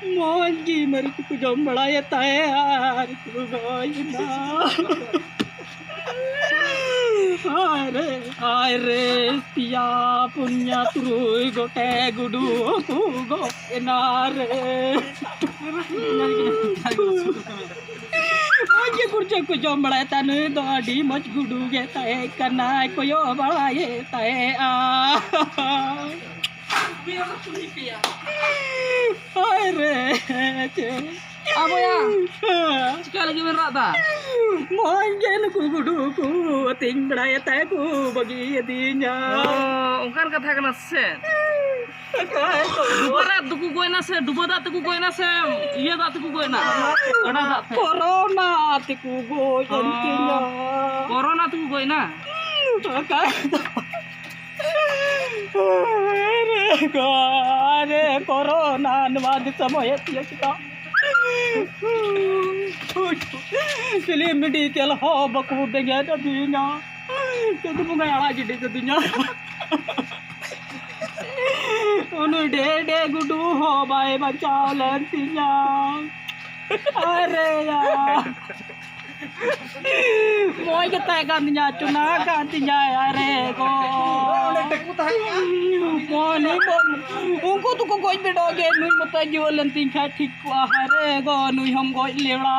Monji mari ku jom balaya tayar ku goyna. Aire piya punya turui gote gudu ku go enare. Monji kurja ku jom balaya tanu dodi moj gudu ge tae kanai koyo balaya tae a. Aire Apa ya? Sekali lagi berat tak? Monjen ku gudu ku ting balaya tae ku bagi dinya. Oh, ungkan kata kena sen. Duba tuku gue nase, duba tak tuku gue nase, iya tak tuku gue na. Ada tak? Corona tiku go jadinya. Corona tuku gue na. Are corona nwad samaya tiya kita. Film medical ho baku bengya dinya. Kedu bunga ala gidi kedinya. Unu de gudu ho bai bachao lentinya. Are ya. Moi kata gantinya cuna gantinya are ko. Moi bon unko tu ko goj bedoge nui mata jualan tingkha ठीक wa hare go nui हम goj lewa.